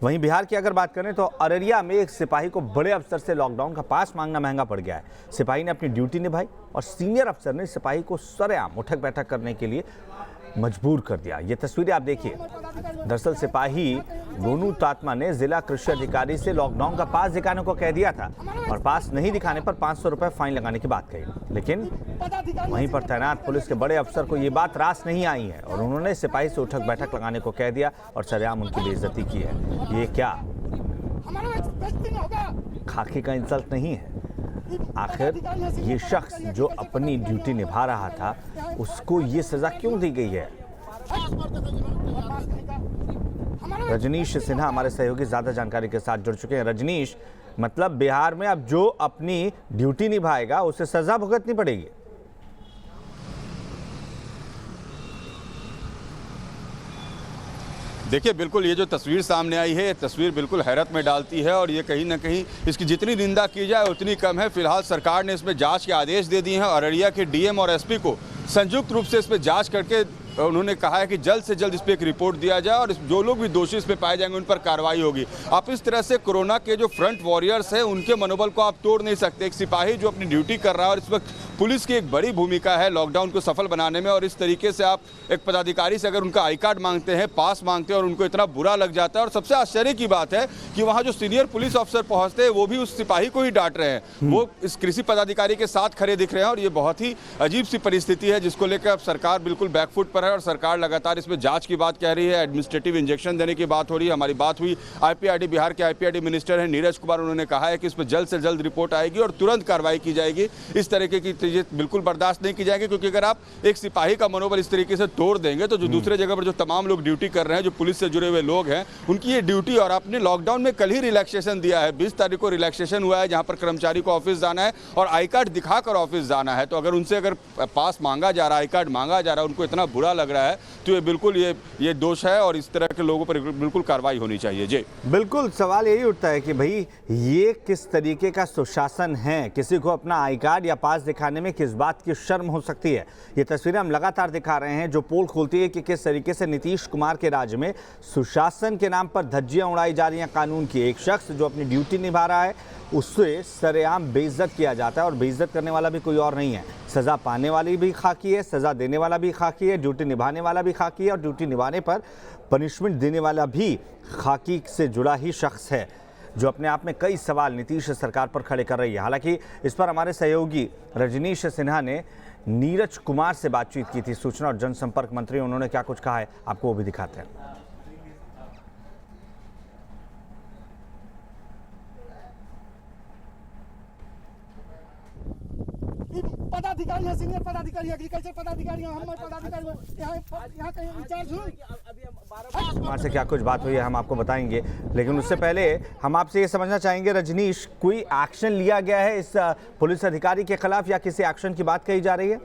वहीं बिहार की अगर बात करें तो अररिया में एक सिपाही को बड़े अफसर से लॉकडाउन का पास मांगना महंगा पड़ गया है। सिपाही ने अपनी ड्यूटी निभाई और सीनियर अफसर ने सिपाही को सरेआम उठक बैठक करने के लिए मजबूर कर दिया। ये तस्वीरें आप देखिए। दरअसल सिपाही गोनू तात्मा ने जिला कृषि अधिकारी से लॉकडाउन का पास दिखाने को कह दिया था और पास नहीं दिखाने पर 500 रुपए फाइन लगाने की बात कही, लेकिन वहीं पर तैनात पुलिस के बड़े अफसर को ये बात रास नहीं आई है और उन्होंने सिपाही से उठक बैठक लगाने को कह दिया और सरेआम उनकी बेइज्जती की है। ये क्या खाकी का इंसल्ट नहीं है? आखिर ये शख्स जो अपनी ड्यूटी निभा रहा था उसको ये सजा क्यों दी गई है? रजनीश सिन्हा हमारे सहयोगी ज्यादा जानकारी के साथ जुड़ चुके हैं। रजनीश, मतलब बिहार में अब जो अपनी ड्यूटी निभाएगा उसे सजा भुगतनी पड़ेगी? देखिए, बिल्कुल ये जो तस्वीर सामने आई है, ये तस्वीर बिल्कुल हैरत में डालती है और ये कहीं ना कहीं इसकी जितनी निंदा की जाए उतनी कम है। फिलहाल सरकार ने इसमें जांच के आदेश दे दिए हैं। अररिया के डीएम और एसपी को संयुक्त रूप से इसमें जांच करके उन्होंने कहा है कि जल्द से जल्द इस पर एक रिपोर्ट दिया जाए और जो लोग भी दोषी इसमें पाए जाएंगे उन पर कार्रवाई होगी। आप इस तरह से कोरोना के जो फ्रंट वॉरियर्स हैं उनके मनोबल को आप तोड़ नहीं सकते। एक सिपाही जो अपनी ड्यूटी कर रहा है और इस वक्त पुलिस की एक बड़ी भूमिका है लॉकडाउन को सफल बनाने में, और इस तरीके से आप एक पदाधिकारी से अगर उनका आई कार्ड मांगते हैं, पास मांगते हैं और उनको इतना बुरा लग जाता है। और सबसे आश्चर्य की बात है कि वहाँ जो सीनियर पुलिस अफसर पहुँचते हैं वो भी उस सिपाही को ही डांट रहे हैं। वो इस कृषि पदाधिकारी के साथ खड़े दिख रहे हैं और ये बहुत ही अजीब सी परिस्थिति है जिसको लेकर अब सरकार बिल्कुल बैकफुट पर है और सरकार लगातार इसमें जांच की बात कह रही है, एडमिनिस्ट्रेटिव इंजेक्शन देने की बात हो रही है। हमारी बात हुई आईपीआरडी, बिहार के आईपीआरडी मिनिस्टर हैं नीरज कुमार, उन्होंने कहा है कि इस पर जल्द से जल्द रिपोर्ट आएगी और तुरंत कार्रवाई की जाएगी। इस तरीके की चीजें बिल्कुल बर्दाश्त नहीं की जाएगी, क्योंकि अगर आप एक सिपाही का मनोबल इस तरीके से तोड़ देंगे तो जो दूसरे जगह पर जो तमाम लोग ड्यूटी कर रहे हैं, जो पुलिस से जुड़े हुए लोग हैं, उनकी ये ड्यूटी, और आपने लॉकडाउन में कल ही रिलैक्सेशन दिया है, 20 तारीख को रिलैक्सेशन हुआ है जहां पर कर्मचारी को ऑफिस जाना है और आई कार्ड दिखाकर ऑफिस जाना है। तो अगर उनसे अगर पास मांगा जा रहा है, आई कार्ड मांगा जा रहा है, उनको इतना बुरा लग रहा है, तो ये बिल्कुल ये दोष है और इस तरह के लोगों पर बिल्कुल कार्रवाई होनी चाहिए। जी बिल्कुल, सवाल यही उठता है कि भाई ये किस तरीके का सुशासन है? किसी को अपना आई कार्ड या पास दिखाने में किस बात की शर्म हो सकती है? ये तस्वीरें हम लगातार दिखा रहे हैं जो पोल खोलती है कि किस तरीके से नीतीश कुमार के राज्य में सुशासन के नाम पर धज्जियां उड़ाई जा रही हैं कानून की। एक शख्स जो अपनी ड्यूटी निभा रहा है उससे सरेआम बेइज्जत किया जाता है और बेइज्जत करने वाला भी कोई और नहीं है। सज़ा पाने वाली भी खाकी है, सज़ा देने वाला भी खाकी है, ड्यूटी निभाने वाला भी खाकी है और ड्यूटी निभाने पर पनिशमेंट देने वाला भी खाकी से जुड़ा ही शख्स है, जो अपने आप में कई सवाल नीतीश सरकार पर खड़े कर रही है। हालांकि इस पर हमारे सहयोगी रजनीश सिन्हा ने नीरज कुमार से बातचीत की थी, सूचना और जनसंपर्क मंत्री। उन्होंने क्या कुछ कहा है आपको वो भी दिखाते हैं। पदाधिकारी है, सीनियर पदाधिकारी, एग्रीकल्चर पदाधिकारी, हम पदाधिकारी यहाँ कहीं इंचार्ज हूँ। कुमार से क्या कुछ बात हुई है हम आपको बताएंगे, लेकिन उससे पहले हम आपसे ये समझना चाहेंगे रजनीश, कोई एक्शन लिया गया है इस पुलिस अधिकारी के खिलाफ या किसी एक्शन की बात कही जा रही है?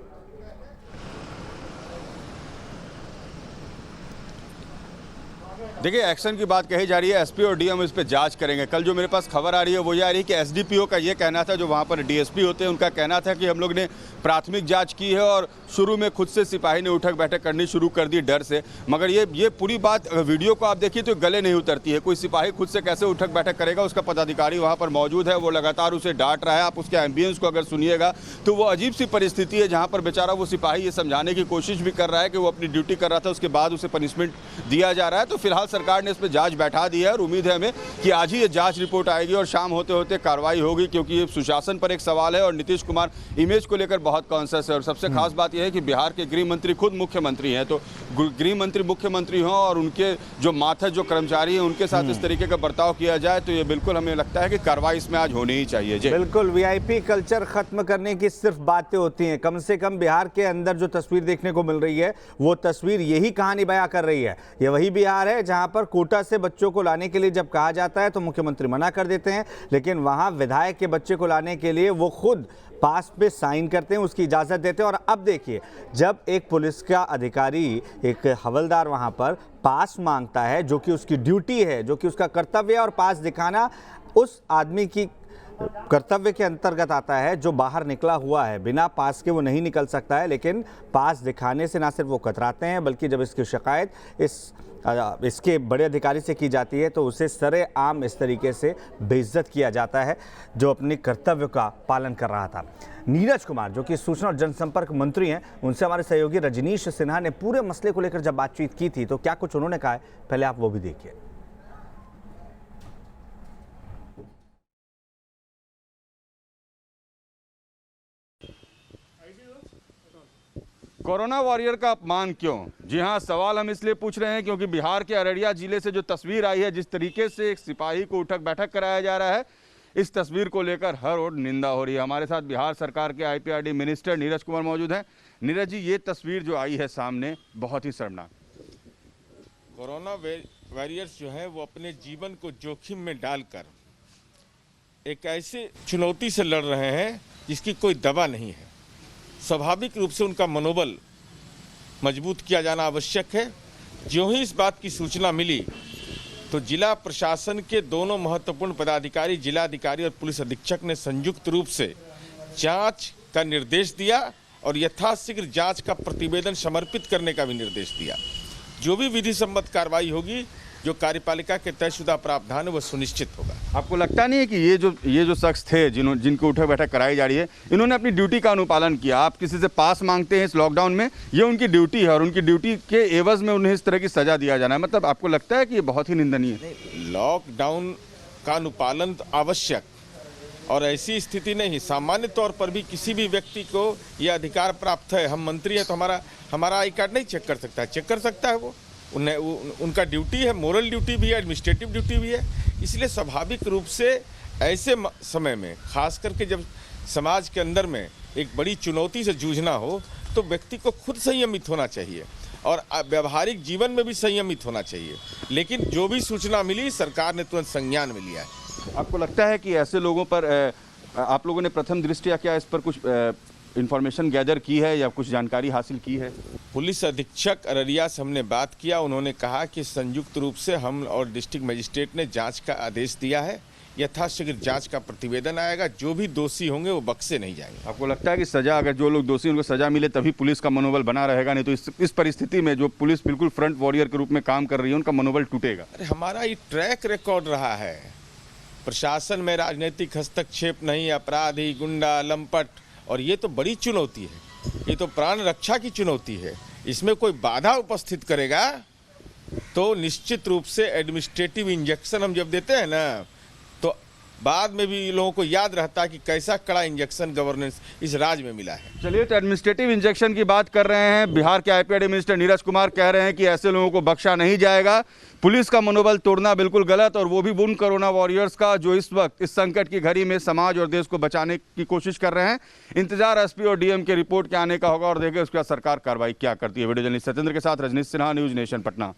देखिए, एक्शन की बात कही जा रही है, एसपी और डीएम इस पर जांच करेंगे। कल जो मेरे पास खबर आ रही है वो ये आ रही है कि एसडीपीओ का ये कहना था, जो वहाँ पर डीएसपी होते हैं उनका कहना था कि हम लोग ने प्राथमिक जांच की है और शुरू में खुद से सिपाही ने उठक बैठक करनी शुरू कर दी डर से। मगर ये पूरी बात वीडियो को आप देखिए तो गले नहीं उतरती है। कोई सिपाही खुद से कैसे उठक बैठक करेगा? उसका पदाधिकारी वहाँ पर मौजूद है, वो लगातार उसे डांट रहा है। आप उसके एम्बियंस को अगर सुनिएगा तो वो अजीब सी परिस्थिति है जहाँ पर बेचारा वो सिपाही ये समझाने की कोशिश भी कर रहा है कि वो अपनी ड्यूटी कर रहा था, उसके बाद उसे पनिशमेंट दिया जा रहा है। तो फिलहाल सरकार ने इस पर जांच बैठा दी है और उम्मीद है हमें कि आज ही ये जांच रिपोर्ट आएगी और शाम होते होते कार्रवाई होगी, क्योंकि ये सुशासन पर एक सवाल है और नीतीश कुमार इमेज को लेकर बहुत कॉन्शियस है। और सबसे खास बात यह है कि बिहार के गृह मंत्री खुद मुख्यमंत्री हैं, तो गृह मंत्री मुख्यमंत्री हों और उनके जो मातहत जो कर्मचारी हैं उनके साथ इस तरीके का बर्ताव किया जाए तो ये बिल्कुल हमें लगता है कि कार्रवाई इसमें आज होनी ही चाहिए। जी बिल्कुल, वीआईपी कल्चर खत्म करने की सिर्फ बातें होती हैं। कम से कम बिहार के अंदर जो तस्वीर देखने को मिल रही है वो तस्वीर यही कहानी बयां कर रही है। ये वही बिहार है जहां पर कोटा से बच्चों को लाने के लिए जब कहा जाता है तो मुख्यमंत्री मना कर देते हैं, लेकिन वहां विधायक के बच्चे को लाने के लिए वो खुद पास पे साइन करते हैं, उसकी इजाज़त देते हैं। और अब देखिए, जब एक पुलिस का अधिकारी, एक हवलदार वहां पर पास मांगता है, जो कि उसकी ड्यूटी है, जो कि उसका कर्तव्य है, और पास दिखाना उस आदमी की कर्तव्य के अंतर्गत आता है जो बाहर निकला हुआ है। बिना पास के वो नहीं निकल सकता है, लेकिन पास दिखाने से ना सिर्फ वो कतराते हैं बल्कि जब इसकी शिकायत इस इसके बड़े अधिकारी से की जाती है तो उसे सरेआम इस तरीके से बेइज्जत किया जाता है जो अपने कर्तव्य का पालन कर रहा था। नीरज कुमार जो कि सूचना और जनसंपर्क मंत्री हैं, उनसे हमारे सहयोगी रजनीश सिन्हा ने पूरे मसले को लेकर जब बातचीत की थी तो क्या कुछ उन्होंने कहा है, पहले आप वो भी देखिए। कोरोना वॉरियर का अपमान क्यों? जी हाँ, सवाल हम इसलिए पूछ रहे हैं क्योंकि बिहार के अररिया जिले से जो तस्वीर आई है, जिस तरीके से एक सिपाही को उठक बैठक कराया जा रहा है, इस तस्वीर को लेकर हर ओर निंदा हो रही है। हमारे साथ बिहार सरकार के आईपीआरडी मिनिस्टर नीरज कुमार मौजूद हैं। नीरज जी, ये तस्वीर जो आई है सामने, बहुत ही शर्मनाक। कोरोना वॉरियर्स जो है वो अपने जीवन को जोखिम में डालकर एक ऐसे चुनौती से लड़ रहे हैं जिसकी कोई दवा नहीं है। स्वाभाविक रूप से उनका मनोबल मजबूत किया जाना आवश्यक है। जो ही इस बात की सूचना मिली तो जिला प्रशासन के दोनों महत्वपूर्ण पदाधिकारी, जिलाधिकारी और पुलिस अधीक्षक ने संयुक्त रूप से जांच का निर्देश दिया और यथाशीघ्र जांच का प्रतिवेदन समर्पित करने का भी निर्देश दिया। जो भी विधि सम्मत कार्रवाई होगी, जो कार्यपालिका के तयशुदा प्रावधान है, वह सुनिश्चित होगा। आपको लगता नहीं है कि ये जो शख्स थे जिनको उठक बैठक कराई जा रही है, इन्होंने अपनी ड्यूटी का अनुपालन किया? आप किसी से पास मांगते हैं इस लॉकडाउन में, ये उनकी ड्यूटी है और उनकी ड्यूटी के एवज में उन्हें इस तरह की सजा दिया जाना है, मतलब आपको लगता है कि ये बहुत ही निंदनीय है? लॉकडाउन का अनुपालन आवश्यक और ऐसी स्थिति नहीं, सामान्य तौर पर भी किसी भी व्यक्ति को यह अधिकार प्राप्त है। हम मंत्री हैं तो हमारा आई कार्ड नहीं चेक कर सकता है, चेक कर सकता है वो। उनका ड्यूटी है, मोरल ड्यूटी भी है, एडमिनिस्ट्रेटिव ड्यूटी भी है। इसलिए स्वाभाविक रूप से ऐसे समय में, खास करके जब समाज के अंदर में एक बड़ी चुनौती से जूझना हो, तो व्यक्ति को खुद संयमित होना चाहिए और व्यवहारिक जीवन में भी संयमित होना चाहिए। लेकिन जो भी सूचना मिली, सरकार ने तुरंत संज्ञान में लिया है। आपको लगता है कि ऐसे लोगों पर आप लोगों ने प्रथम दृष्टया क्या इस पर कुछ इंफॉर्मेशन गैदर की है या कुछ जानकारी हासिल की है? पुलिस अधीक्षक अररिया से हमने बात किया, उन्होंने कहा कि संयुक्त रूप से हम और डिस्ट्रिक्ट मजिस्ट्रेट ने जांच का आदेश दिया है। यथाशीघ्र जांच का प्रतिवेदन आएगा, जो भी दोषी होंगे वो बख्शे नहीं जाएंगे। आपको लगता है कि सजा, अगर जो लोग दोषी उनको सजा मिले तभी पुलिस का मनोबल बना रहेगा, नहीं तो इस परिस्थिति में जो पुलिस बिल्कुल फ्रंट वॉरियर के रूप में काम कर रही है, उनका मनोबल टूटेगा? अरे हमारा ये ट्रैक रिकॉर्ड रहा है, प्रशासन में राजनीतिक हस्तक्षेप नहीं, अपराधी, गुंडा, लंपट, और ये तो बड़ी चुनौती है, ये तो प्राण रक्षा की चुनौती है। इसमें कोई बाधा उपस्थित करेगा तो निश्चित रूप से एडमिनिस्ट्रेटिव इंजेक्शन हम जब देते हैं ना, तो बाद में भी लोगों को याद रहता है कि कैसा कड़ा इंजेक्शन गवर्नेंस इस राज्य में मिला है। चलिए, तो एडमिनिस्ट्रेटिव इंजेक्शन की बात कर रहे हैं। बिहार के आईपीआरडी मिनिस्टर नीरज कुमार कह रहे हैं कि ऐसे लोगों को बख्शा नहीं जाएगा। पुलिस का मनोबल तोड़ना बिल्कुल गलत, और वो भी उन कोरोना वॉरियर्स का जो इस वक्त इस संकट की घड़ी में समाज और देश को बचाने की कोशिश कर रहे हैं। इंतजार एसपी और डीएम के रिपोर्ट के आने का होगा और देखें उसके बाद सरकार कार्रवाई क्या करती है। वीडियो जर्नलिस्ट सत्येंद्र के साथ रजनीश सिन्हा, न्यूज नेशन, पटना।